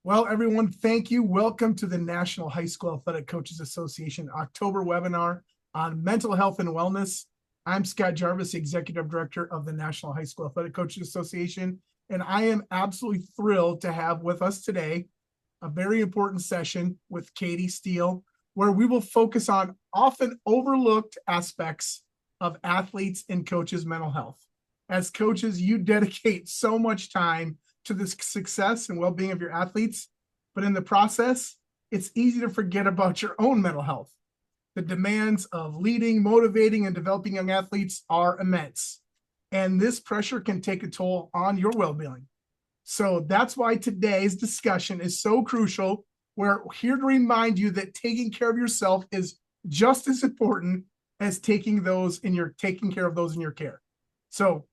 Well, everyone, thank you. Welcome to the National High School Athletic Coaches Association October webinar on mental health and wellness. I'm Scott Jarvis, Executive Director of the National High School Athletic Coaches Association, and I am absolutely thrilled to have with us today a very important session with Katie Steele, where we will focus on often overlooked aspects of athletes and coaches' mental health. As coaches, you dedicate so much time to the success and well-being of your athletes, but in the process, it's easy to forget about your own mental health. The demands of leading, motivating, and developing young athletes are immense, and this pressure can take a toll on your well-being. So that's why today's discussion is so crucial. We're here to remind you that taking care of yourself is just as important as taking care of those in your care. So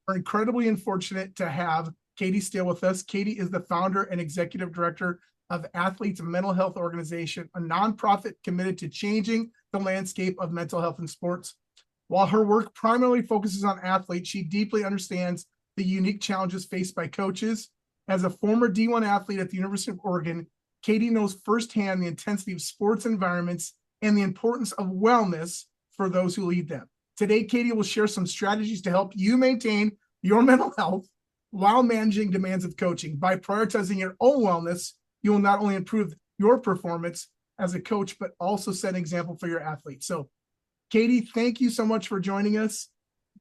we're incredibly unfortunate to have Katie Steele with us. Katie is the founder and executive director of Athletes Mental Health Organization, a nonprofit committed to changing the landscape of mental health in sports. While her work primarily focuses on athletes, she deeply understands the unique challenges faced by coaches. As a former D1 athlete at the University of Oregon, Katie knows firsthand the intensity of sports environments and the importance of wellness for those who lead them. Today, Katie will share some strategies to help you maintain your mental health while managing demands of coaching. By prioritizing your own wellness, you will not only improve your performance as a coach, but also set an example for your athletes. So, Katie, thank you so much for joining us.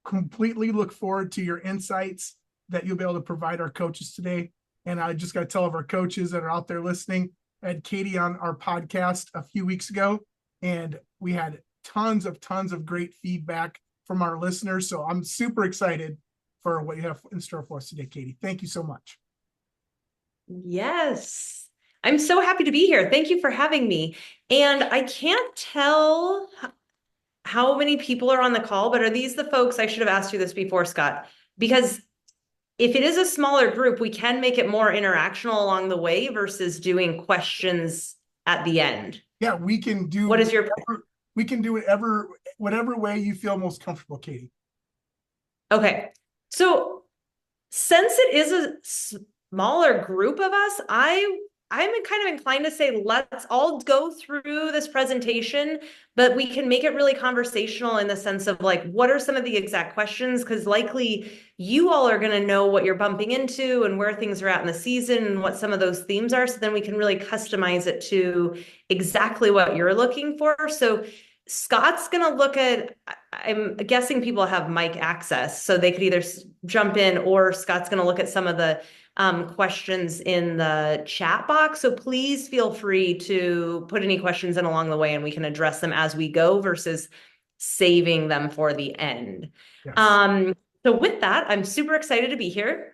Completely look forward to your insights that you'll be able to provide our coaches today. And I just got to tell of our coaches that are out there listening, I had Katie on our podcast a few weeks ago, and we had tons of great feedback from our listeners. So I'm super excited for what you have in store for us today, Katie. Thank you so much. Yes, I'm so happy to be here. Thank you for having me. And I can't tell how many people are on the call, but are these the folks? I should have asked you this before, Scott, because if it is a smaller group, we can make it more interactional along the way versus doing questions at the end. Yeah, we can do what is your we can do whatever way you feel most comfortable, Katie. Okay. So since it is a smaller group of us, I'm kind of inclined to say let's all go through this presentation, but we can make it really conversational in the sense of like, what are some of the exact questions? Because likely you all are going to know what you're bumping into and where things are at in the season and what some of those themes are. So then we can really customize it to exactly what you're looking for. So Scott's going to look at, I'm guessing people have mic access, so they could either jump in, or Scott's going to look at some of the questions in the chat box. So please feel free to put any questions in along the way and we can address them as we go versus saving them for the end. Yes. So with that, I'm super excited to be here.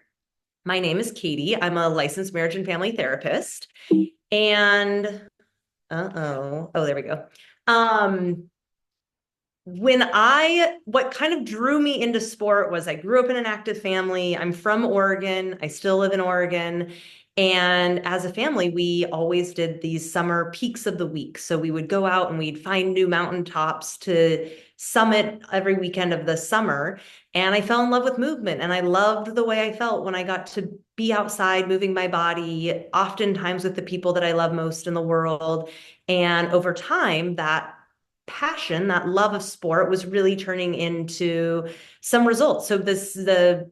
My name is Katie. I'm a licensed marriage and family therapist. And there we go. What kind of drew me into sport was I grew up in an active family. I'm from Oregon. I still live in Oregon. And as a family, we always did these summer peaks of the week. So we would go out and we'd find new mountaintops to summit every weekend of the summer. And I fell in love with movement. And I loved the way I felt when I got to be outside moving my body, oftentimes with the people that I love most in the world. And over time, that passion, that love of sport was really turning into some results. So the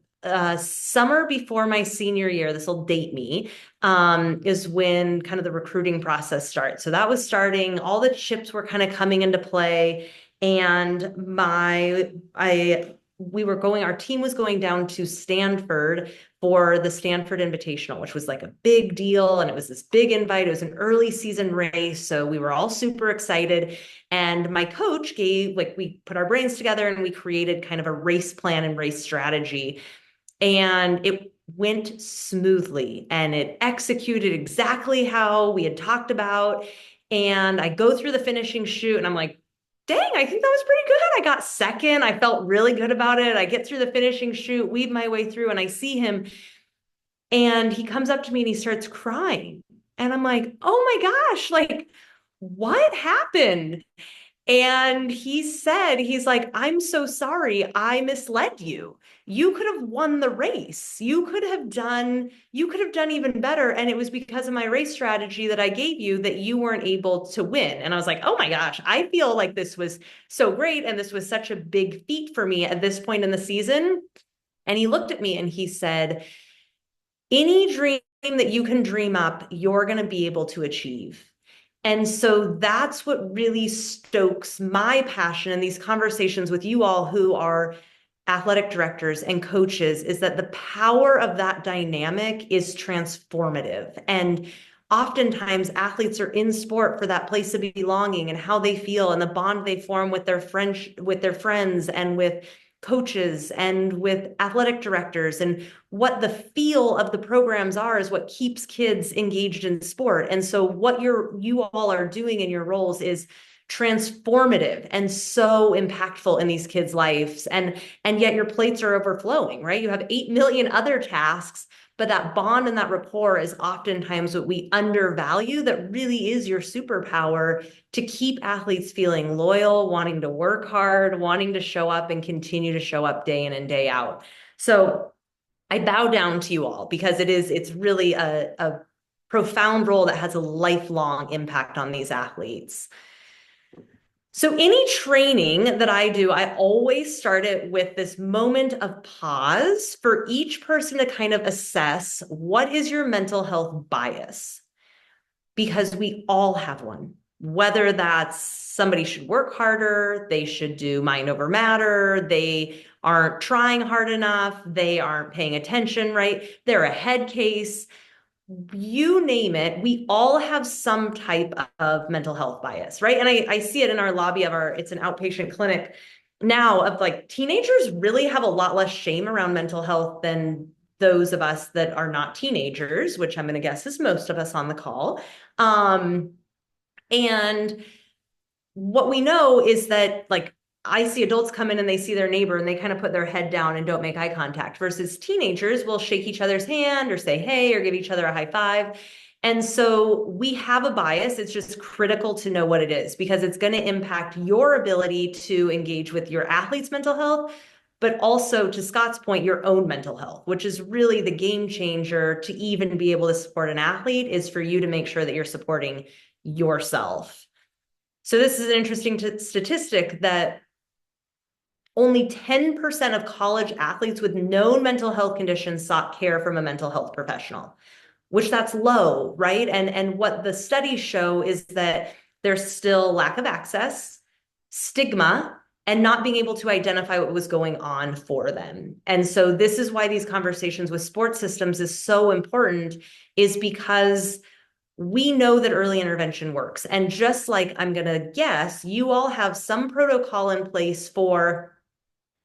summer before my senior year, this will date me, is when kind of the recruiting process starts. So that was starting, all the chips were kind of coming into play. And our team was going down to Stanford for the Stanford Invitational, which was like a big deal. And it was this big invite. It was an early season race. So we were all super excited. And my coach we put our brains together and we created kind of a race plan and race strategy. And it went smoothly and it executed exactly how we had talked about. And I go through the finishing chute and I'm like, dang, I think that was pretty good. I got second. I felt really good about it. I get through the finishing chute, weave my way through, and I see him. And he comes up to me and he starts crying. And I'm like, oh my gosh, like, what happened? And he's like, I'm so sorry, I misled you. you could have won the race. You could have done even better. And it was because of my race strategy that I gave you that you weren't able to win. And I was like, oh my gosh, I feel like this was so great. And this was such a big feat for me at this point in the season. And he looked at me and he said, any dream that you can dream up, you're going to be able to achieve. And so that's what really stokes my passion in these conversations with you all who are athletic directors and coaches, is that the power of that dynamic is transformative. And oftentimes athletes are in sport for that place of belonging and how they feel and the bond they form with their friends and with coaches and with athletic directors, and what the feel of the programs are is what keeps kids engaged in sport. And so what you all are doing in your roles is transformative and so impactful in these kids' lives. And yet your plates are overflowing, right? You have 8 million other tasks, but that bond and that rapport is oftentimes what we undervalue, that really is your superpower to keep athletes feeling loyal, wanting to work hard, wanting to show up and continue to show up day in and day out. So I bow down to you all because it's really a profound role that has a lifelong impact on these athletes. So any training that I do, I always start it with this moment of pause for each person to kind of assess, what is your mental health bias? Because we all have one, whether that's somebody should work harder, they should do mind over matter, they aren't trying hard enough, they aren't paying attention, right? They're a head case. You name it, we all have some type of mental health bias, right? And I see it in our lobby of it's an outpatient clinic now, of like, teenagers really have a lot less shame around mental health than those of us that are not teenagers, which I'm going to guess is most of us on the call. And what we know is that, like, I see adults come in and they see their neighbor and they kind of put their head down and don't make eye contact, versus teenagers will shake each other's hand or say, hey, or give each other a high five. And so we have a bias. It's just critical to know what it is, because it's going to impact your ability to engage with your athlete's mental health, but also, to Scott's point, your own mental health, which is really the game changer to even be able to support an athlete, is for you to make sure that you're supporting yourself. So this is an interesting statistic that only 10% of college athletes with known mental health conditions sought care from a mental health professional, which that's low, right? And what the studies show is that there's still lack of access, stigma, and not being able to identify what was going on for them. And so this is why these conversations with sports systems is so important, is because we know that early intervention works. And just like, I'm going to guess, you all have some protocol in place for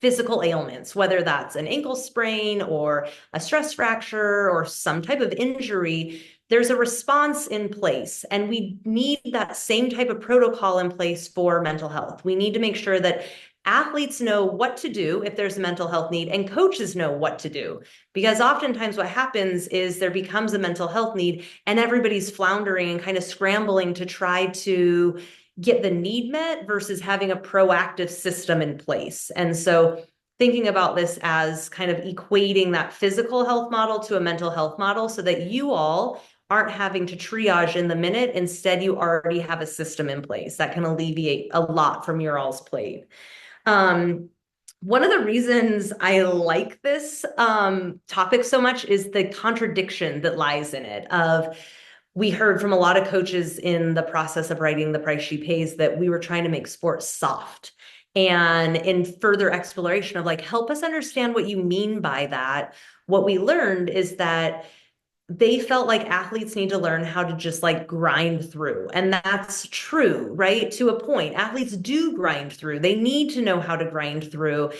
physical ailments, whether that's an ankle sprain or a stress fracture or some type of injury. There's a response in place, and we need that same type of protocol in place for mental health. We need to make sure that athletes know what to do if there's a mental health need, and coaches know what to do. Because oftentimes what happens is there becomes a mental health need and everybody's floundering and kind of scrambling to try to get the need met versus having a proactive system in place. And so thinking about this as kind of equating that physical health model to a mental health model, so that you all aren't having to triage in the minute. Instead, you already have a system in place that can alleviate a lot from your all's plate. One of the reasons I like this topic so much is the contradiction that lies in it. We heard from a lot of coaches in the process of writing The Price She Pays that we were trying to make sports soft. And in further exploration of, like, help us understand what you mean by that, what we learned is that they felt like athletes need to learn how to just, like, grind through. And that's true, right? To a point, athletes do grind through. They need to know how to grind through.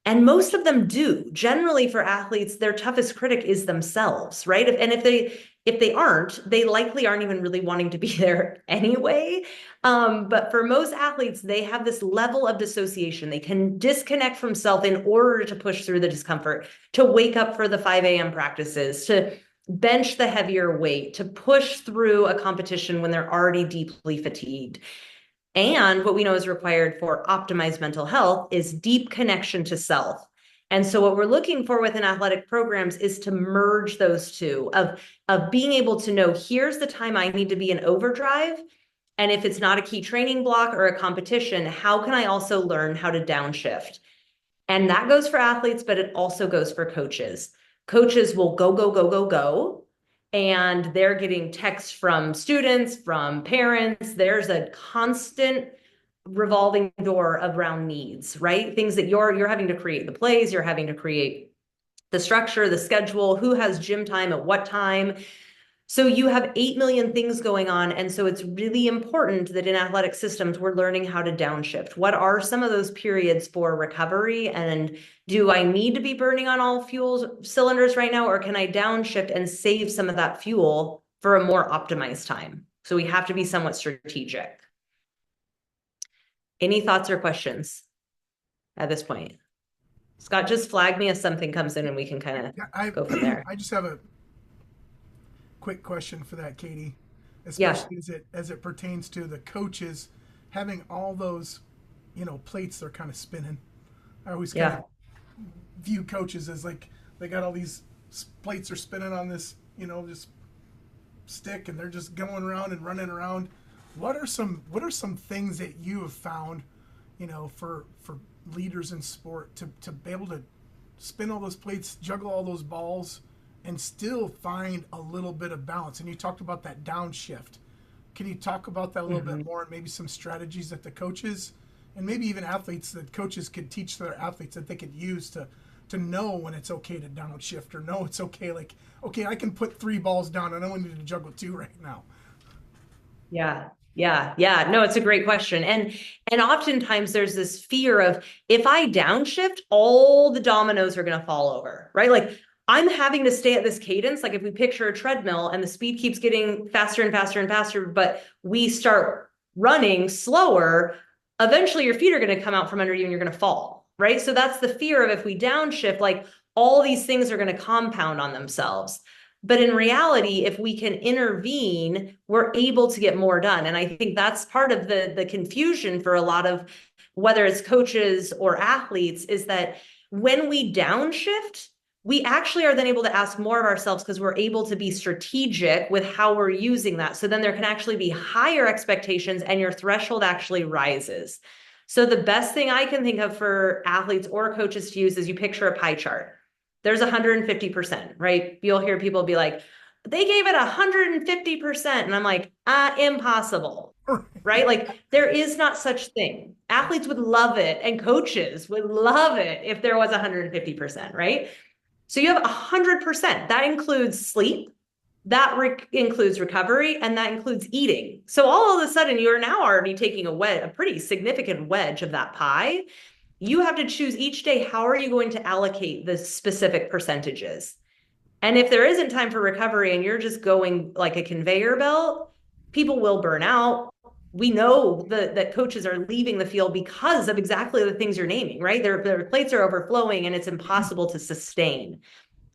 And most of them do. Generally, for athletes, their toughest critic is themselves, right? If they aren't, they likely aren't even really wanting to be there anyway. But for most athletes, they have this level of dissociation. They can disconnect from self in order to push through the discomfort, to wake up for the 5 a.m. practices, to bench the heavier weight, to push through a competition when they're already deeply fatigued. And what we know is required for optimized mental health is deep connection to self. And so what we're looking for within athletic programs is to merge those two of being able to know, here's the time I need to be in overdrive. And if it's not a key training block or a competition, how can I also learn how to downshift? And that goes for athletes, but it also goes for coaches. Coaches will go, go, go, go, go. And they're getting texts from students, from parents. There's a constant revolving door around needs, right? Things that you're having to create the plays, you're having to create the structure, the schedule, who has gym time at what time. So you have 8 million things going on. And so it's really important that in athletic systems, we're learning how to downshift. What are some of those periods for recovery? And do I need to be burning on all fuel cylinders right now? Or can I downshift and save some of that fuel for a more optimized time? So we have to be somewhat strategic. Any thoughts or questions at this point? Scott, just flag me if something comes in and we can kind I of go from there. I just have a quick question for that, Katie, Yeah, especially as it pertains to the coaches having all those, plates they're kind of spinning. I always kind yeah. of view coaches as like they got all these plates are spinning on this, this stick, and they're just going around and running around. What are some things that you have found, for leaders in sport to be able to spin all those plates, juggle all those balls, and still find a little bit of balance? And you talked about that downshift. Can you talk about that a little bit more, and maybe some strategies that the coaches and maybe even athletes, that coaches could teach their athletes that they could use to know when it's okay to downshift, or know it's okay, like, okay, I can put 3 balls down and I only need to juggle 2 right now. Yeah. Yeah. Yeah. No, it's a great question. And oftentimes there's this fear of, if I downshift, all the dominoes are going to fall over, right? Like, I'm having to stay at this cadence. Like, if we picture a treadmill and the speed keeps getting faster and faster and faster, but we start running slower, eventually your feet are going to come out from under you and you're going to fall, right? So that's the fear of, if we downshift, like, all these things are going to compound on themselves. But in reality, if we can intervene, we're able to get more done. And I think that's part of the confusion for a lot of, whether it's coaches or athletes, is that when we downshift, we actually are then able to ask more of ourselves, because we're able to be strategic with how we're using that. So then there can actually be higher expectations and your threshold actually rises. So the best thing I can think of for athletes or coaches to use is, you picture a pie chart. There's 150%, right? You'll hear people be like, they gave it 150%. And I'm like, impossible, right? Like, there is not such thing. Athletes would love it and coaches would love it if there was 150%, right? So you have 100%. That includes sleep, that includes recovery, and that includes eating. So all of a sudden, you're now already taking a pretty significant wedge of that pie. You have to choose each day, how are you going to allocate the specific percentages? And if there isn't time for recovery and you're just going like a conveyor belt, people will burn out. We know that coaches are leaving the field because of exactly the things you're naming, right? Their plates are overflowing and it's impossible to sustain.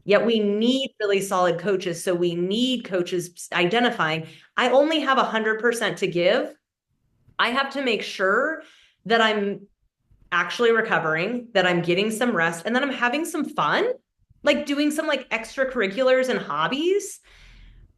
Yet we need really solid coaches. So we need coaches identifying, I only have 100% to give. I have to make sure that I'm actually recovering, that I'm getting some rest, and then I'm having some fun, like doing some like extracurriculars and hobbies,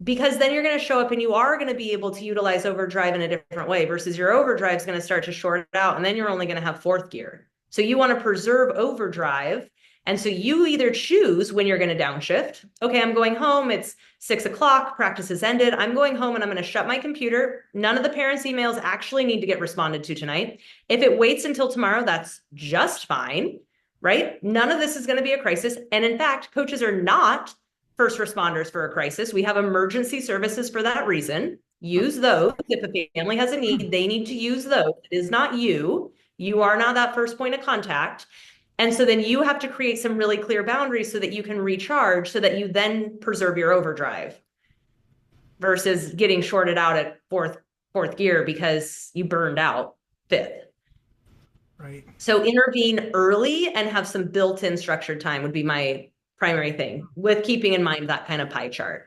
because then you're going to show up and you are going to be able to utilize overdrive in a different way, versus your overdrive is going to start to short out and then you're only going to have 4th gear. So you want to preserve overdrive. And so you either choose when you're going to downshift. Okay, I'm going home. It's 6 o'clock. Practice has ended. I'm going home and I'm going to shut my computer. None of the parents' emails actually need to get responded to tonight. If it waits until tomorrow, that's just fine, right? None of this is going to be a crisis. And in fact, coaches are not first responders for a crisis. We have emergency services for that reason. Use those. If a family has a need, they need to use those. It is not you. You are not that first point of contact. And so then you have to create some really clear boundaries so that you can recharge, so that you then preserve your overdrive, versus getting shorted out at fourth gear because you burned out 5th. Right. So intervene early and have some built-in structured time would be my primary thing, with keeping in mind that kind of pie chart.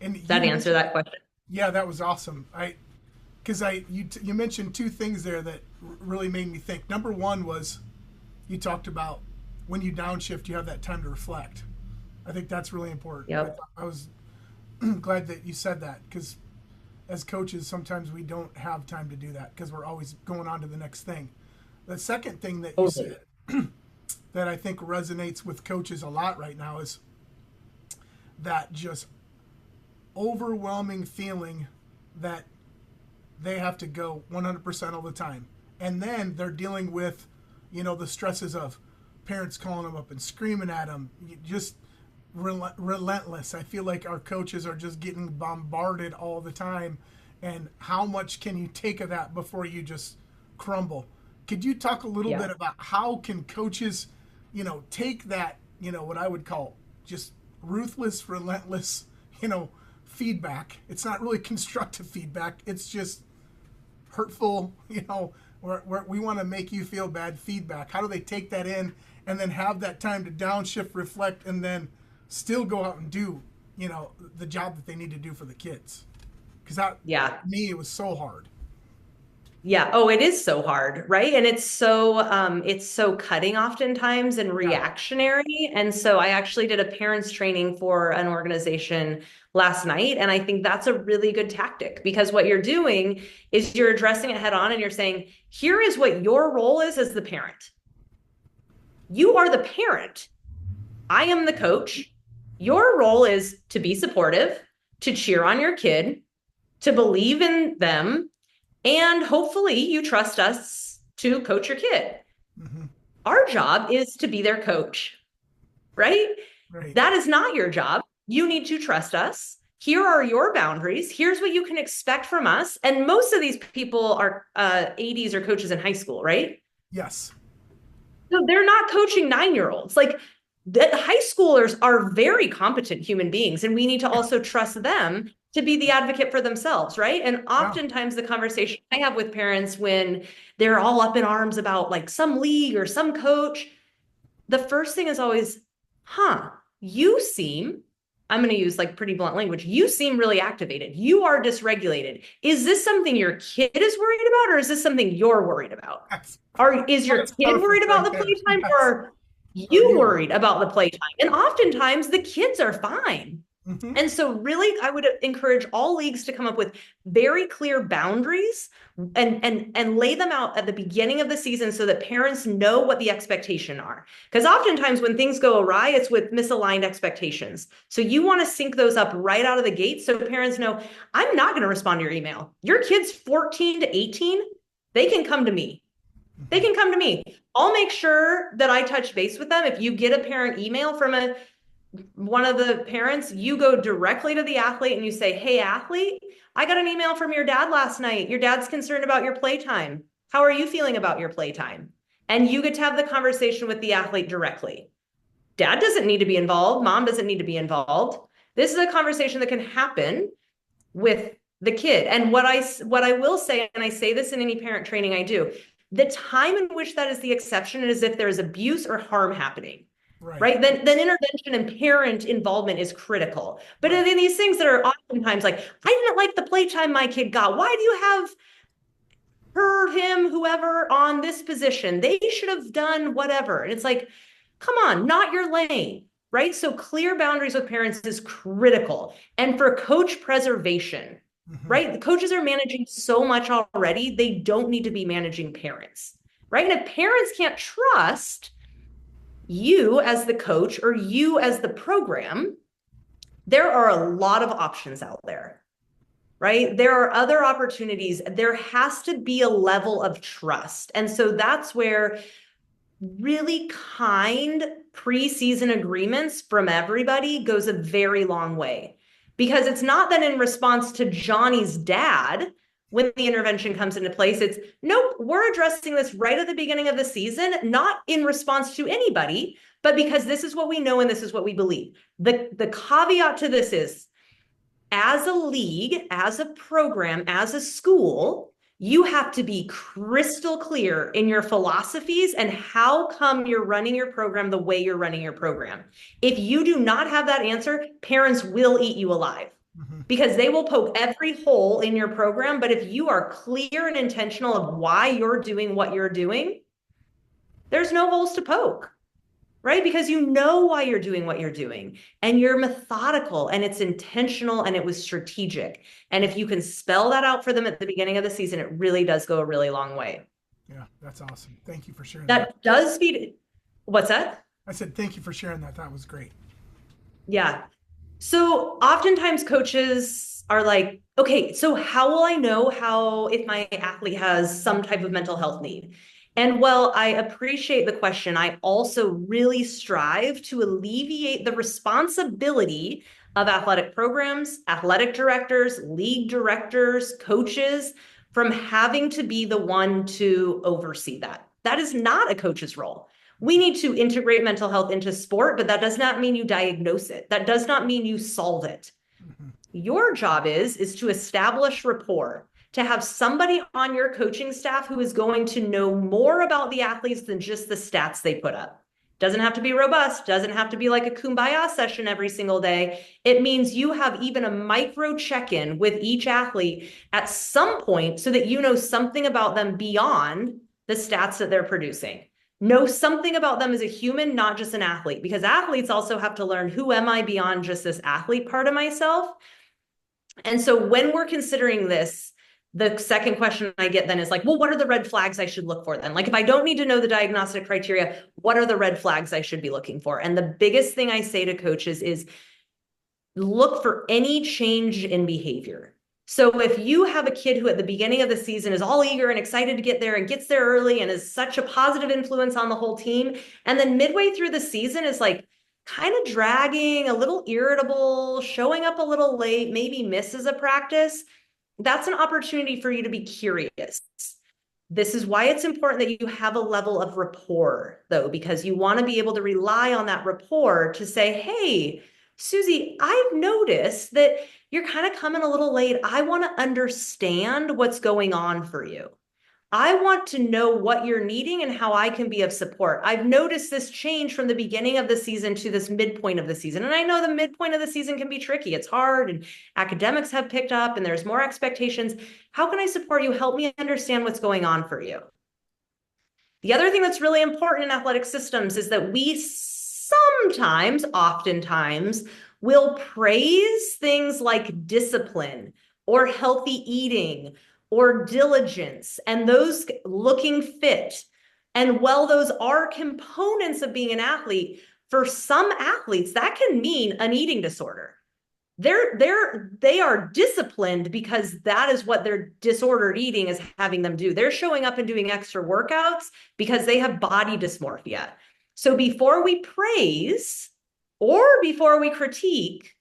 And Does that answer that question? Yeah, that was awesome. Because you mentioned 2 things there that really made me think. Number one was, you talked about when you downshift, you have that time to reflect. I think that's really important. Yep. I was glad that you said that, because as coaches, sometimes we don't have time to do that because we're always going on to the next thing. The second thing that you Totally. said that I think resonates with coaches a lot right now is that just overwhelming feeling that they have to go 100% all the time. And then they're dealing with, the stresses of parents calling them up and screaming at them, just relentless. I feel like our coaches are just getting bombarded all the time. And how much can you take of that before you just crumble? Could you talk a little Yeah. bit about how can coaches, take that, what I would call just ruthless, relentless, feedback. It's not really constructive feedback. It's just hurtful, we want to make you feel bad feedback. How do they take that in and then have that time to downshift, reflect, and then still go out and do, the job that they need to do for the kids? Because that, Yeah. to me, it was so hard. Yeah. Oh, it is so hard, right? And it's so cutting oftentimes and Yeah. reactionary. And so I actually did a parents training for an organization last night. And I think that's a really good tactic, because what you're doing is you're addressing it head on and you're saying, here is what your role is as the parent. You are the parent. I am the coach. Your role is to be supportive, to cheer on your kid, to believe in them, and hopefully you trust us to coach your kid. Mm-hmm. Our job is to be their coach, right? Right. That is not your job. You need to trust us. Here are your boundaries. Here's what you can expect from us. And most of these people are ADs or coaches in high school, right? Yes. So they're not coaching 9-year-olds. Like, the high schoolers are very competent human beings, and we need to also trust them to be the advocate for themselves, right? And Yeah. oftentimes the conversation I have with parents when they're all up in arms about like some league or some coach, the first thing is always, you seem, I'm going to use like pretty blunt language, you seem really activated. You are dysregulated. Is this something your kid is worried about, or is this something you're worried about? Is your That's kid worried perfect about right the there. playtime, Yes. or are you worried about the playtime? And oftentimes the kids are fine. Mm-hmm. And so really, I would encourage all leagues to come up with very clear boundaries and lay them out at the beginning of the season so that parents know what the expectation are. Because oftentimes when things go awry, it's with misaligned expectations. So you want to sync those up right out of the gate so parents know, I'm not going to respond to your email. Your kid's 14 to 18, they can come to me. They can come to me. I'll make sure that I touch base with them. If you get a parent email from one of the parents, you go directly to the athlete and you say, hey, athlete, I got an email from your dad last night. Your dad's concerned about your playtime. How are you feeling about your playtime? And you get to have the conversation with the athlete directly. Dad doesn't need to be involved. Mom doesn't need to be involved. This is a conversation that can happen with the kid. And what I will say, and I say this in any parent training I do, the time in which that is the exception is if there is abuse or harm happening. Right. Then intervention and parent involvement is critical. But in these things that are oftentimes like, I didn't like the playtime my kid got. Why do you have her, him, whoever on this position? They should have done whatever. And it's like, come on, not your lane. Right. So clear boundaries with parents is critical. And for coach preservation, right? The coaches are managing so much already. They don't need to be managing parents. Right. And if parents can't trust you as the coach or you as the program, there are a lot of options out there, right? There are other opportunities. There has to be a level of trust. And so that's where really kind preseason agreements from everybody goes a very long way. Because it's not that in response to Johnny's dad, when the intervention comes into place, it's nope, we're addressing this right at the beginning of the season, not in response to anybody, but because this is what we know and this is what we believe. The caveat to this is, as a league, as a program, as a school, you have to be crystal clear in your philosophies and how come you're running your program the way you're running your program. If you do not have that answer, parents will eat you alive. Because they will poke every hole in your program. But if you are clear and intentional of why you're doing what you're doing, there's no holes to poke. right? Because you know why you're doing what you're doing and you're methodical and it's intentional and it was strategic. And if you can spell that out for them at the beginning of the season, it really does go a really long way. Yeah, that's awesome. Thank you for sharing that. That does feed. What's that? I said, thank you for sharing that. That was great. Yeah. So oftentimes coaches are like, okay, so how will I know how if my athlete has some type of mental health need? And while I appreciate the question, I also really strive to alleviate the responsibility of athletic programs, athletic directors, league directors, coaches from having to be the one to oversee that. That is not a coach's role. We need to integrate mental health into sport, but that does not mean you diagnose it. That does not mean you solve it. Mhm. Your job is to establish rapport, to have somebody on your coaching staff who is going to know more about the athletes than just the stats they put up. Doesn't have to be robust, doesn't have to be like a kumbaya session every single day. It means you have even a micro check-in with each athlete at some point so that you know something about them beyond the stats that they're producing. Know something about them as a human, not just an athlete, because athletes also have to learn, who am I beyond just this athlete part of myself? And so when we're considering this, the second question I get then is like, well, what are the red flags I should look for then? Like, if I don't need to know the diagnostic criteria, what are the red flags I should be looking for? And the biggest thing I say to coaches is look for any change in behavior. So if you have a kid who at the beginning of the season is all eager and excited to get there and gets there early and is such a positive influence on the whole team, and then midway through the season is like kind of dragging, a little irritable, showing up a little late, maybe misses a practice, that's an opportunity for you to be curious. This is why it's important that you have a level of rapport, though, because you want to be able to rely on that rapport to say, hey, Susie, I've noticed that you're kind of coming a little late. I want to understand what's going on for you. I want to know what you're needing and how I can be of support. I've noticed this change from the beginning of the season to this midpoint of the season. And I know the midpoint of the season can be tricky. It's hard and academics have picked up and there's more expectations. How can I support you? Help me understand what's going on for you. The other thing that's really important in athletic systems is that we sometimes, oftentimes, will praise things like discipline or healthy eating or diligence and those looking fit. And while those are components of being an athlete, for some athletes, that can mean an eating disorder. They are disciplined because that is what their disordered eating is having them do. They're showing up and doing extra workouts because they have body dysmorphia. So before we praise or before we critique,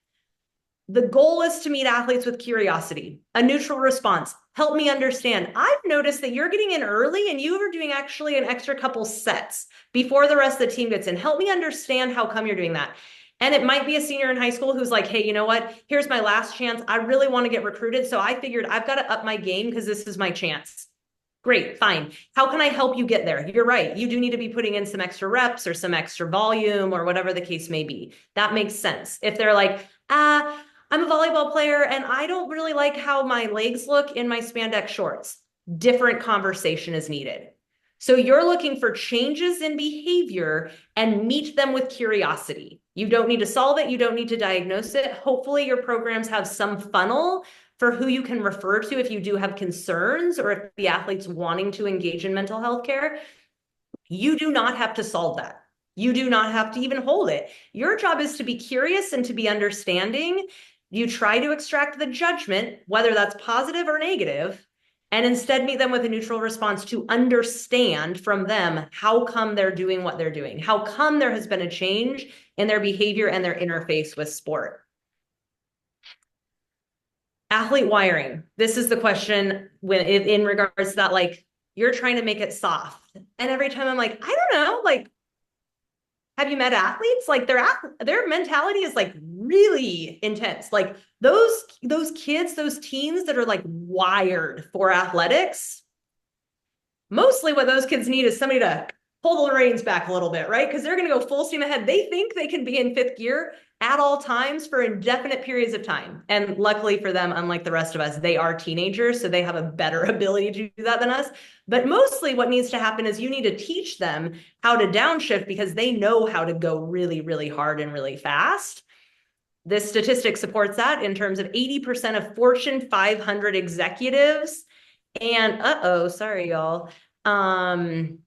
the goal is to meet athletes with curiosity, a neutral response. Help me understand. I've noticed that you're getting in early and you are doing actually an extra couple sets before the rest of the team gets in. Help me understand how come you're doing that. And it might be a senior in high school who's like, hey, you know what? Here's my last chance. I really want to get recruited. So I figured I've got to up my game because this is my chance. Great, fine. How can I help you get there? You're right. You do need to be putting in some extra reps or some extra volume or whatever the case may be. That makes sense. If they're like, I'm a volleyball player and I don't really like how my legs look in my spandex shorts, different conversation is needed. So you're looking for changes in behavior and meet them with curiosity. You don't need to solve it. You don't need to diagnose it. Hopefully your programs have some funnel for who you can refer to if you do have concerns or if the athlete's wanting to engage in mental health care. You do not have to solve that. You do not have to even hold it. Your job is to be curious and to be understanding. You try to extract the judgment, whether that's positive or negative, and instead meet them with a neutral response to understand from them how come they're doing what they're doing, how come there has been a change in their behavior and their interface with sport. Athlete wiring. This is the question when in regards to that, like you're trying to make it soft. And every time I'm like, I don't know, like, have you met athletes? Like their mentality is like really intense. Like those kids, those teens that are like wired for athletics, mostly what those kids need is somebody to pull the reins back a little bit, right? Because they're going to go full steam ahead. They think they can be in fifth gear. at all times for indefinite periods of time. And luckily for them, unlike the rest of us, they are teenagers, so they have a better ability to do that than us. But mostly what needs to happen is you need to teach them how to downshift because they know how to go really, really hard and really fast. This statistic supports that in terms of 80% of Fortune 500 executives and sorry, y'all. And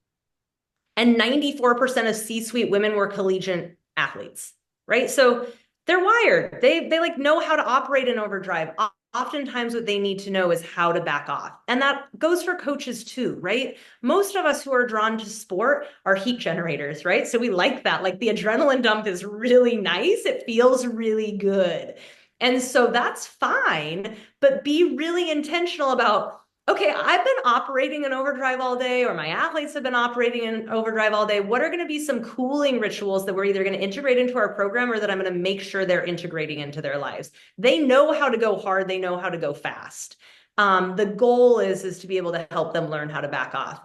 94% of C-suite women were collegiate athletes, right? So they're wired. They like know how to operate in overdrive. Oftentimes what they need to know is how to back off. And that goes for coaches too, right? Most of us who are drawn to sport are heat generators, right? So we like that. Like the adrenaline dump is really nice. It feels really good. And so that's fine, but be really intentional about, okay, I've been operating in overdrive all day, or my athletes have been operating in overdrive all day. What are going to be some cooling rituals that we're either going to integrate into our program or that I'm going to make sure they're integrating into their lives? They know how to go hard. They know how to go fast. The goal is to be able to help them learn how to back off.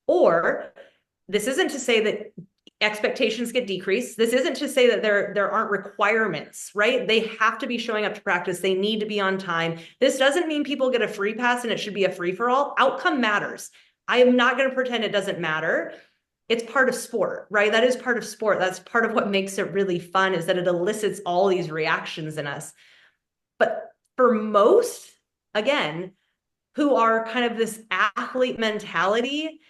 Or this isn't to say that expectations get decreased. This isn't to say that there aren't requirements, right? They have to be showing up to practice. They need to be on time. This doesn't mean people get a free pass and it should be a free for all. Outcome matters. I am not going to pretend it doesn't matter. It's part of sport, right? That is part of sport. That's part of what makes it really fun, is that it elicits all these reactions in us. But for most, again, who are kind of this athlete mentality,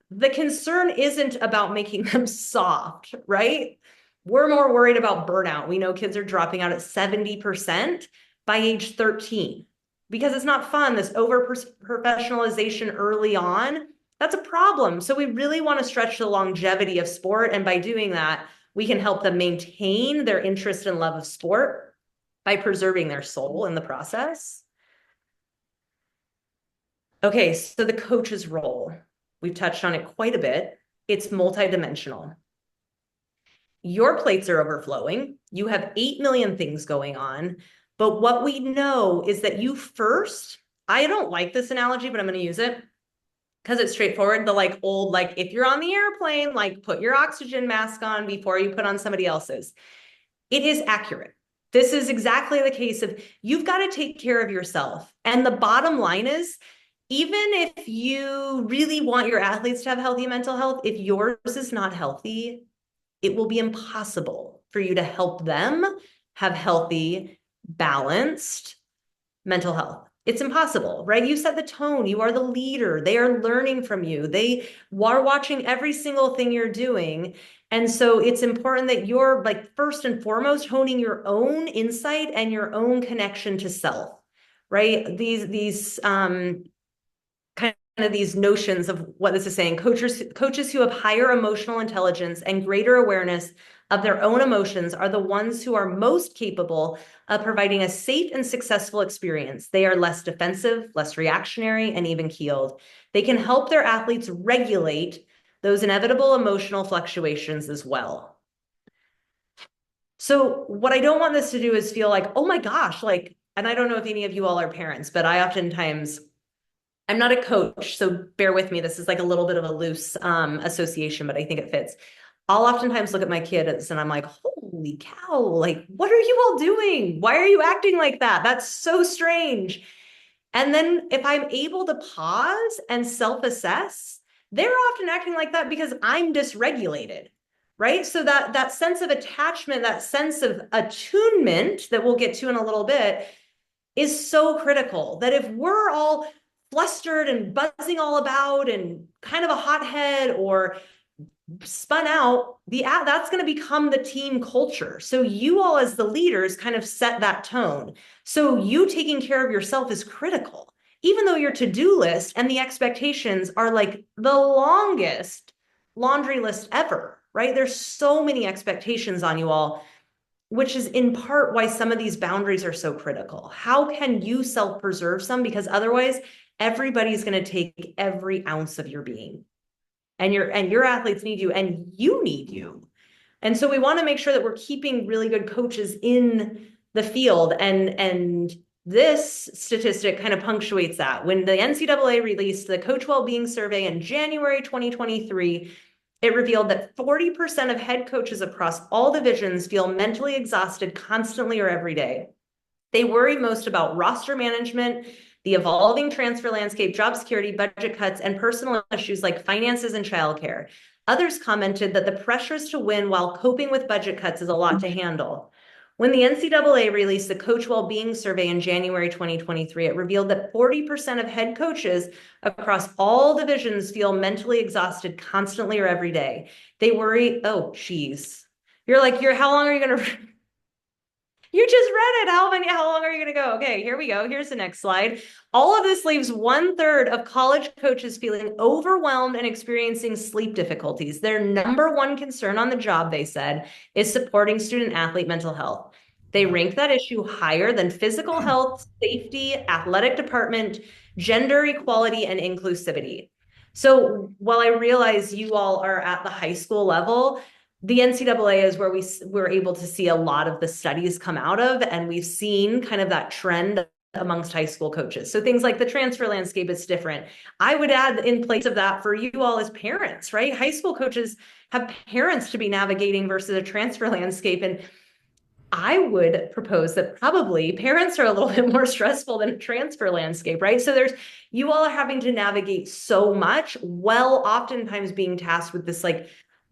the concern isn't about making them soft, right? We're more worried about burnout. We know kids are dropping out at 70% by age 13 because it's not fun. This over professionalization early on, that's a problem. So we really want to stretch the longevity of sport. And by doing that, we can help them maintain their interest and love of sport by preserving their soul in the process. Okay, so the coach's role. We've touched on it quite a bit. It's multidimensional. Your plates are overflowing. You have 8 million things going on. But what we know is that you first, I don't like this analogy, but I'm going to use it because it's straightforward. The like old, like if you're on the airplane, like put your oxygen mask on before you put on somebody else's. It is accurate. This is exactly the case of you've got to take care of yourself. And the bottom line is, even if you really want your athletes to have healthy mental health, if yours is not healthy, it will be impossible for you to help them have healthy, balanced mental health. It's impossible, right? You set the tone. You are the leader. They are learning from you. They are watching every single thing you're doing. And so it's important that you're like first and foremost honing your own insight and your own connection to self, right? These kind of these notions of what this is saying. Coaches who have higher emotional intelligence and greater awareness of their own emotions are the ones who are most capable of providing a safe and successful experience. They are less defensive, less reactionary, and even keeled. They can help their athletes regulate those inevitable emotional fluctuations as well. So what I don't want this to do is feel like, oh my gosh, like, and I don't know if any of you all are parents, but I oftentimes, I'm not a coach, so bear with me. This is like a little bit of a loose association, but I think it fits. I'll oftentimes look at my kids and I'm like, holy cow, like, what are you all doing? Why are you acting like that? That's so strange. And then if I'm able to pause and self-assess, they're often acting like that because I'm dysregulated, right? So that sense of attachment, that sense of attunement that we'll get to in a little bit is so critical, that if we're all flustered and buzzing all about and kind of a hothead or spun out, that's going to become the team culture. So you all as the leaders kind of set that tone. So you taking care of yourself is critical, even though your to-do list and the expectations are like the longest laundry list ever, right? There's so many expectations on you all, which is in part why some of these boundaries are so critical. How can you self-preserve some? Because otherwise everybody's going to take every ounce of your being. And your athletes need you and you need you. And so we want to make sure that we're keeping really good coaches in the field. And this statistic kind of punctuates that. When the NCAA released the Coach Wellbeing Survey in January 2023, It revealed that 40% of head coaches across all divisions feel mentally exhausted constantly or every day. They worry most about roster management, the evolving transfer landscape, job security, budget cuts, and personal issues like finances and childcare. Others commented that the pressures to win while coping with budget cuts is a lot to handle. When the NCAA released the Coach Wellbeing Survey in January 2023, it revealed that 40% of head coaches across all divisions feel mentally exhausted constantly or every day. They worry, oh, geez. How long are you going to You just read it. How long are you going to go? Okay, here we go. Here's the next slide. All of this leaves 1/3 of college coaches feeling overwhelmed and experiencing sleep difficulties. Their number one concern on the job, they said, is supporting student athlete mental health. They rank that issue higher than physical health, safety, athletic department, gender equality, and inclusivity. So while I realize you all are at the high school level, the NCAA is where we're able to see a lot of the studies come out of, and we've seen kind of that trend amongst high school coaches. So things like the transfer landscape is different. I would add in place of that for you all as parents, right? High school coaches have parents to be navigating versus a transfer landscape. And I would propose that probably parents are a little bit more stressful than a transfer landscape, right? So you all are having to navigate so much while oftentimes being tasked with this like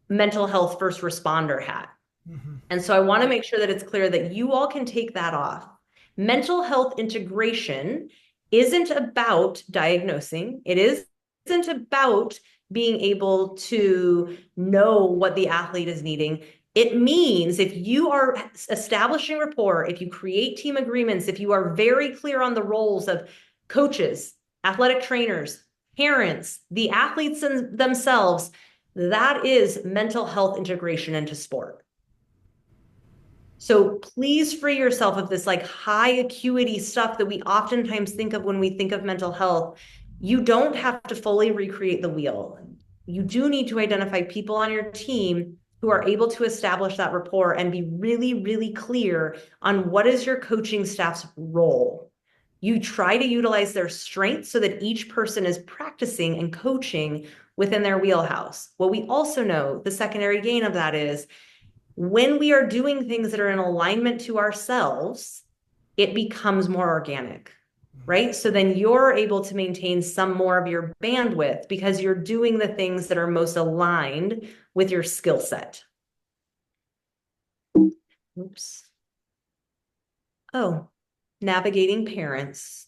mental health first responder hat. Mm-hmm. And so I want to make sure that it's clear that you all can take that off. Mental health integration isn't about diagnosing. It isn't about being able to know what the athlete is needing. It means if you are establishing rapport, if you create team agreements, if you are very clear on the roles of coaches, athletic trainers, parents, the athletes themselves, that is mental health integration into sport. So please free yourself of this like high acuity stuff that we oftentimes think of when we think of mental health. You don't have to fully recreate the wheel. You do need to identify people on your team who are able to establish that rapport and be really, really clear on what is your coaching staff's role. You try to utilize their strengths so that each person is practicing and coaching within their wheelhouse. What we also know, the secondary gain of that is when we are doing things that are in alignment to ourselves, it becomes more organic, right? So then you're able to maintain some more of your bandwidth because you're doing the things that are most aligned with your skill set. Oops. Oh, navigating parents.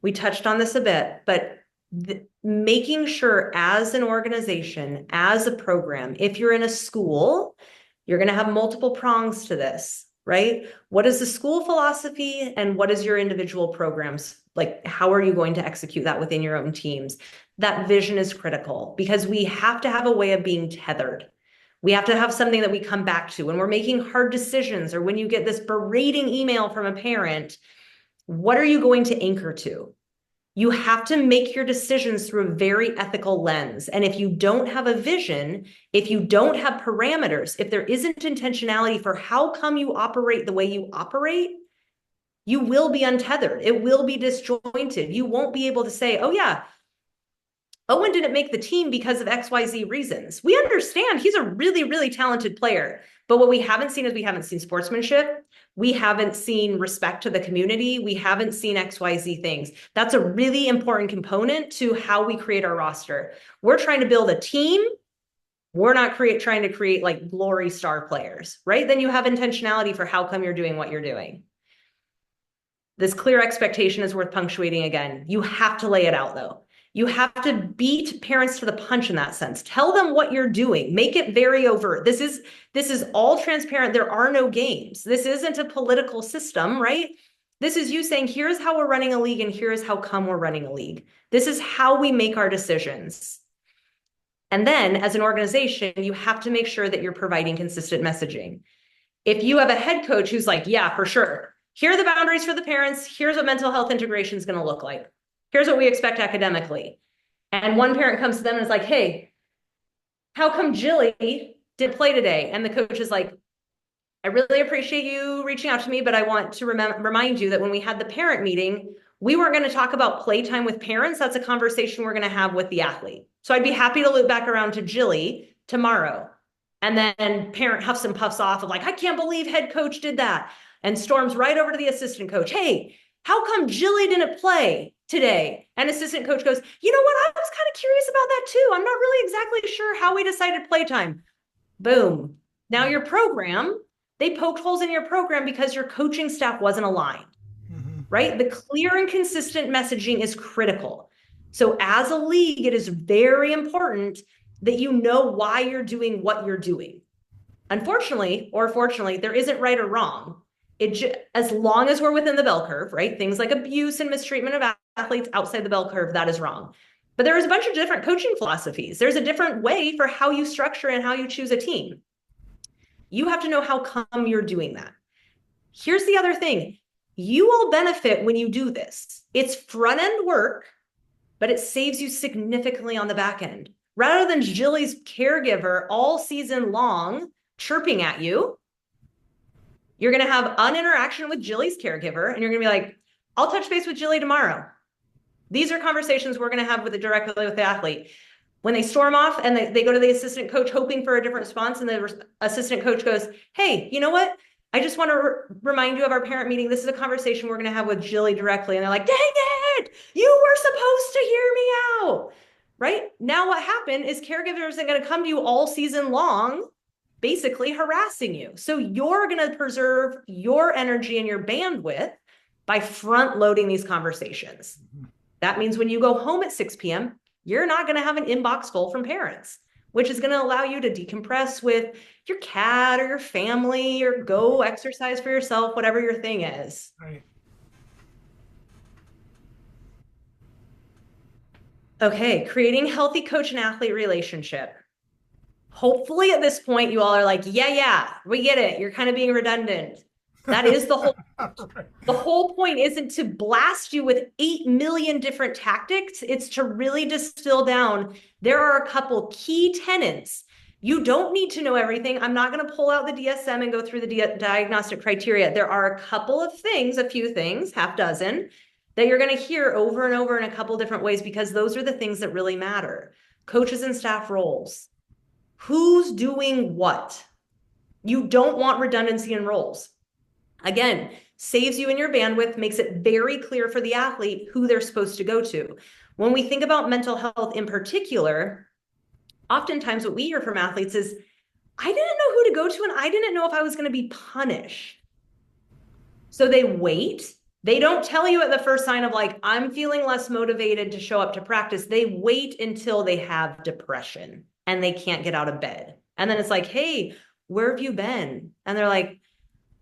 We touched on this a bit, but making sure as an organization, as a program, if you're in a school, you're going to have multiple prongs to this, right? What is the school philosophy and what is your individual programs? Like, how are you going to execute that within your own teams? That vision is critical because we have to have a way of being tethered. We have to have something that we come back to when we're making hard decisions or when you get this berating email from a parent. What are you going to anchor to? You have to make your decisions through a very ethical lens. And if you don't have a vision, if you don't have parameters, if there isn't intentionality for how come you operate the way you operate, you will be untethered. It will be disjointed. You won't be able to say, oh yeah, Owen didn't make the team because of XYZ reasons. We understand he's a really, really talented player. But what we haven't seen is we haven't seen sportsmanship. We haven't seen respect to the community. We haven't seen XYZ things. That's a really important component to how we create our roster. We're trying to build a team. We're not trying to create like glory star players, right? Then you have intentionality for how come you're doing what you're doing. This clear expectation is worth punctuating again. You have to lay it out though. You have to beat parents to the punch in that sense. Tell them what you're doing. Make it very overt. This is all transparent. There are no games. This isn't a political system, right? This is you saying, here's how we're running a league and here's how come we're running a league. This is how we make our decisions. And then as an organization, you have to make sure that you're providing consistent messaging. If you have a head coach who's like, yeah, for sure. Here are the boundaries for the parents. Here's what mental health integration is going to look like. Here's what we expect academically. And one parent comes to them and is like, hey, how come Jilly didn't play today? And the coach is like, I really appreciate you reaching out to me, but I want to remind you that when we had the parent meeting, we weren't going to talk about playtime with parents. That's a conversation we're going to have with the athlete. So I'd be happy to loop back around to Jilly tomorrow. And then parent huffs and puffs off of like, I can't believe head coach did that. And storms right over to the assistant coach. Hey, how come Jilly didn't play today? And assistant coach goes, you know what? I was kind of curious about that too. I'm not really exactly sure how we decided playtime. Boom. Now your program, they poked holes in your program because your coaching staff wasn't aligned, right? The clear and consistent messaging is critical. So as a league, it is very important that you know why you're doing what you're doing. Unfortunately, or fortunately, there isn't right or wrong. As long as we're within the bell curve, right? Things like abuse and mistreatment of athletes outside the bell curve, that is wrong. But there is a bunch of different coaching philosophies. There's a different way for how you structure and how you choose a team. You have to know how come you're doing that. Here's the other thing. You will benefit when you do this. It's front end work, but it saves you significantly on the back end. Rather than Jilly's caregiver all season long chirping at you, you're going to have an interaction with Jilly's caregiver, and you're going to be like, I'll touch base with Jilly tomorrow. These are conversations we're going to have directly with the athlete. When they storm off and they go to the assistant coach hoping for a different response, and the assistant coach goes, hey, you know what? I just want to remind you of our parent meeting. This is a conversation we're going to have with Jilly directly. And they're like, dang it, you were supposed to hear me out, right? Now what happened is caregivers are going to come to you all season long, basically harassing you. So you're going to preserve your energy and your bandwidth by front loading these conversations. That means when you go home at 6 p.m., you're not going to have an inbox full from parents, which is going to allow you to decompress with your cat or your family or go exercise for yourself, whatever your thing is. Right. Okay, creating healthy coach and athlete relationship. Hopefully at this point, you all are like, yeah, we get it. You're kind of being redundant. That is the whole, the whole point isn't to blast you with 8 million different tactics. It's to really distill down. There are a couple key tenets. You don't need to know everything. I'm not going to pull out the DSM and go through the diagnostic criteria. There are a couple of things, a few things, half dozen, that you're going to hear over and over in a couple different ways, because those are the things that really matter. Coaches and staff roles. Who's doing what? You don't want redundancy in roles. Again, saves you in your bandwidth, makes it very clear for the athlete who they're supposed to go to. When we think about mental health in particular, oftentimes what we hear from athletes is, I didn't know who to go to, and I didn't know if I was going to be punished. So they wait. They don't tell you at the first sign of like, I'm feeling less motivated to show up to practice. They wait until they have depression and they can't get out of bed. And then it's like, hey, where have you been? And they're like,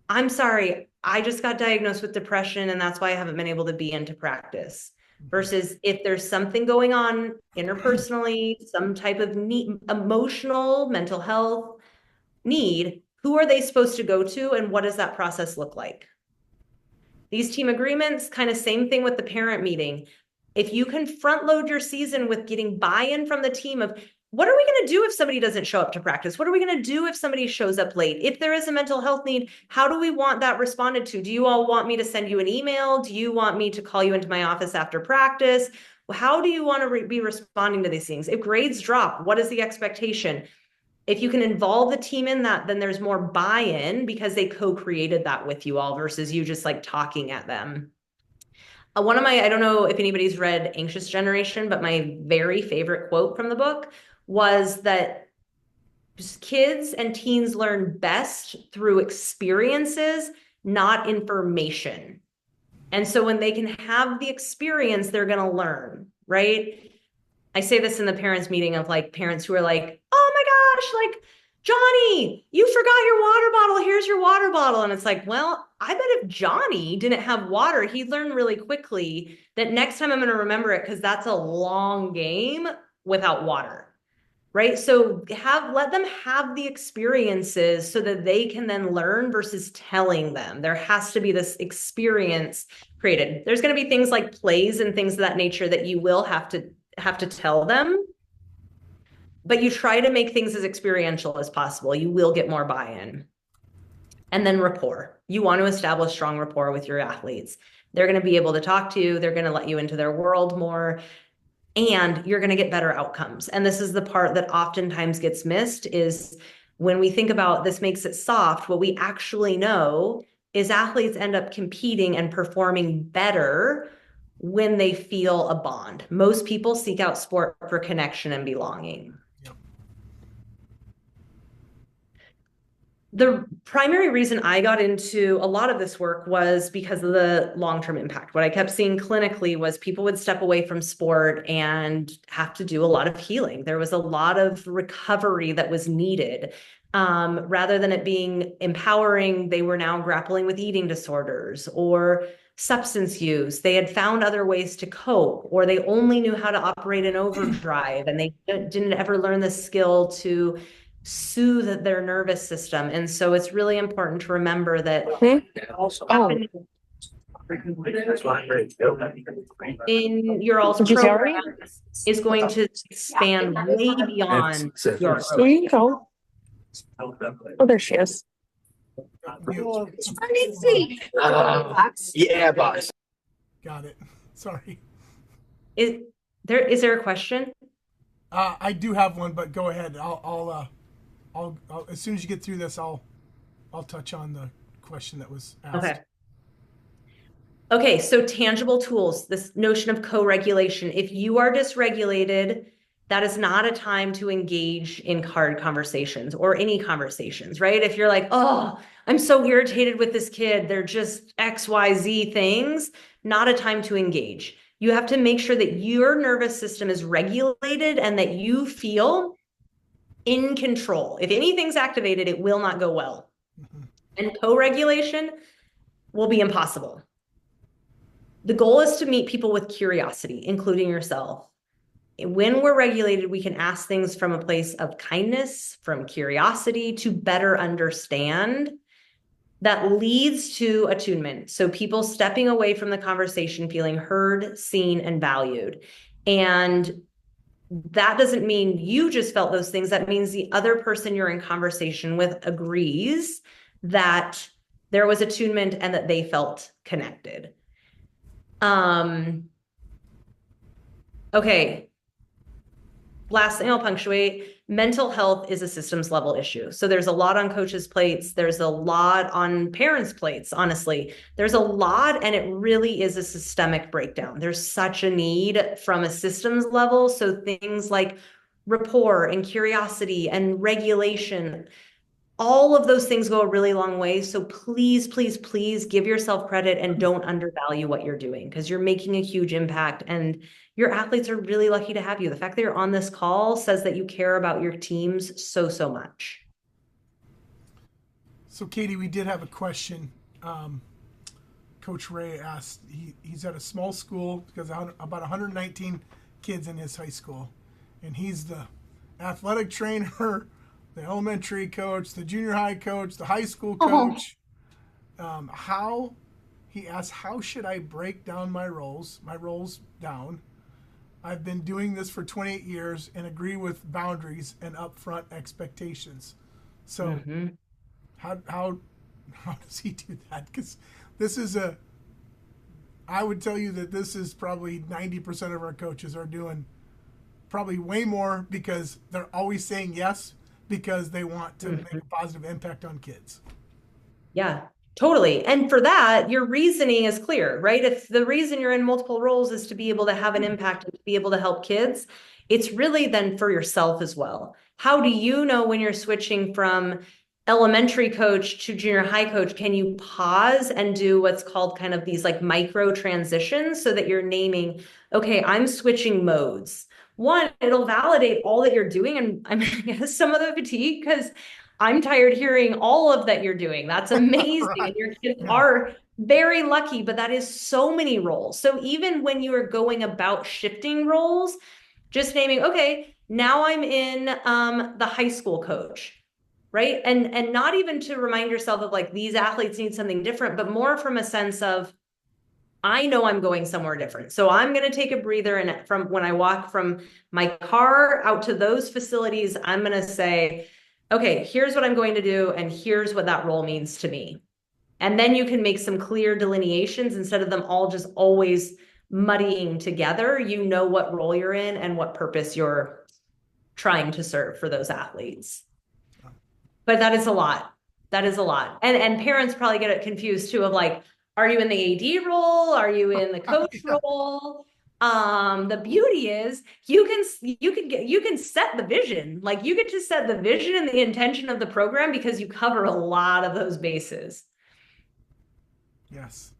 I'm sorry, I just got diagnosed with depression and that's why I haven't been able to be into practice. Versus if there's something going on interpersonally, some type of emotional, mental health need, who are they supposed to go to and what does that process look like? These team agreements, kind of same thing with the parent meeting. If you can front load your season with getting buy-in from the team of, what are we going to do if somebody doesn't show up to practice? What are we going to do if somebody shows up late? If there is a mental health need, how do we want that responded to? Do you all want me to send you an email? Do you want me to call you into my office after practice? How do you want to be responding to these things? If grades drop, what is the expectation? If you can involve the team in that, then there's more buy-in because they co-created that with you all versus you just like talking at them. One of my, I don't know if anybody's read Anxious Generation, but my very favorite quote from the book was that kids and teens learn best through experiences, not information. And so when they can have the experience, they're going to learn, right? I say this in the parents meeting of like parents who are like, oh my gosh, like, Johnny, you forgot your water bottle. Here's your water bottle. And it's like, well, I bet if Johnny didn't have water, he'd learn really quickly that next time I'm going to remember it because that's a long game without water. Right? So let them have the experiences so that they can then learn versus telling them. There has to be this experience created. There's going to be things like plays and things of that nature that you will have to tell them, but you try to make things as experiential as possible. You will get more buy-in. And then rapport. You want to establish strong rapport with your athletes. They're going to be able to talk to you. They're going to let you into their world more. and you're going to get better outcomes. And this is the part that oftentimes gets missed is when we think about this makes it soft, what we actually know is athletes end up competing and performing better when they feel a bond. Most people seek out sport for connection and belonging. The primary reason I got into a lot of this work was because of the long-term impact. What I kept seeing clinically was people would step away from sport and have to do a lot of healing. There was a lot of recovery that was needed. Rather than it being empowering, they were now grappling with eating disorders or substance use. They had found other ways to cope, or they only knew how to operate in overdrive, and they didn't ever learn the skill to soothe their nervous system. And so it's really important to remember that in your all's program is going to expand way beyond your There you go. Oh, there she is. Yeah, boss. Got it. Sorry. Is there a question? I do have one, but go ahead. I'll as soon as you get through this, I'll touch on the question that was asked. Okay, so tangible tools, this notion of co-regulation. If you are dysregulated, that is not a time to engage in hard conversations or any conversations, right? If you're like, oh, I'm so irritated with this kid, they're just XYZ things, not a time to engage. You have to make sure that your nervous system is regulated and that you feel in control. If anything's activated, it will not go well. And co-regulation will be impossible. The goal is to meet people with curiosity, including yourself. When we're regulated, we can ask things from a place of kindness, from curiosity, to better understand. That leads to attunement. So people stepping away from the conversation, feeling heard, seen, and valued. And that doesn't mean you just felt those things. That means the other person you're in conversation with agrees that there was attunement and that they felt connected. Okay. Last thing I'll punctuate, mental health is a systems level issue. So there's a lot on coaches' plates. There's a lot on parents' plates, honestly. There's a lot, and it really is a systemic breakdown. There's such a need from a systems level. So things like rapport and curiosity and regulation, all of those things go a really long way. So please, please, please give yourself credit and don't undervalue what you're doing, because you're making a huge impact and your athletes are really lucky to have you. The fact that you're on this call says that you care about your teams so, so much. So Katie, we did have a question. Coach Ray asked, he's at a small school because about 119 kids in his high school, and he's the athletic trainer, the elementary coach, the junior high coach, the high school coach. He asked, how should I break down my roles down? I've been doing this for 28 years and agree with boundaries and upfront expectations. So how does he do that? Because this is I would tell you that this is probably 90% of our coaches are doing probably way more because they're always saying yes because they want to make a positive impact on kids. Yeah, totally. And for that, your reasoning is clear, right? If the reason you're in multiple roles is to be able to have an impact and to be able to help kids, it's really then for yourself as well. How do you know when you're switching from elementary coach to junior high coach, can you pause and do what's called kind of these like micro transitions so that you're naming, okay, I'm switching modes. One, it'll validate all that you're doing. And I'm some of the fatigue because I'm tired hearing all of that you're doing. That's amazing. Right. And your kids are very lucky, but that is so many roles. So even when you are going about shifting roles, just naming, okay, now I'm in the high school coach, right? And not even to remind yourself of like, these athletes need something different, but more from a sense of, I know I'm going somewhere different. So I'm going to take a breather, and from when I walk from my car out to those facilities, I'm going to say, okay, here's what I'm going to do. And here's what that role means to me. And then you can make some clear delineations instead of them all just always muddying together. You know what role you're in and what purpose you're trying to serve for those athletes. But that is a lot. That is a lot. And parents probably get it confused too of like, are you in the AD role? Are you in the coach role? The beauty is you can set the vision. Like you get to set the vision and the intention of the program because you cover a lot of those bases. Yes.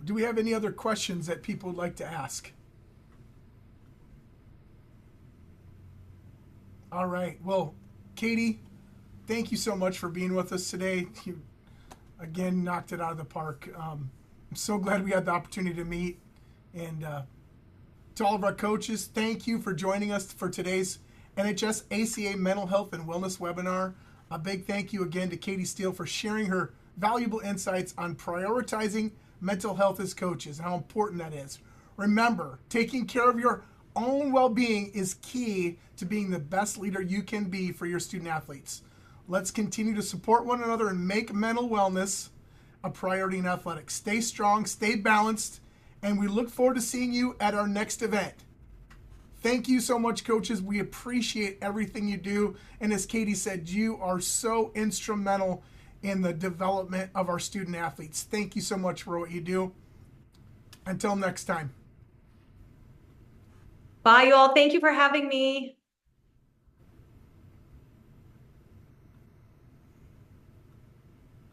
Do we have any other questions that people would like to ask? All right. Well, Katie, thank you so much for being with us today. You again knocked it out of the park. I'm so glad we had the opportunity to meet. And to all of our coaches, thank you for joining us for today's NHSACA Mental Health and Wellness webinar. A big thank you again to Katie Steele for sharing her valuable insights on prioritizing mental health as coaches and how important that is. Remember, taking care of your own well-being is key to being the best leader you can be for your student athletes. Let's continue to support one another and make mental wellness a priority in athletics. Stay strong, stay balanced, and we look forward to seeing you at our next event. Thank you so much, coaches. We appreciate everything you do. And as Katie said, you are so instrumental in the development of our student athletes. Thank you so much for what you do. Until next time. Bye, you all. Thank you for having me.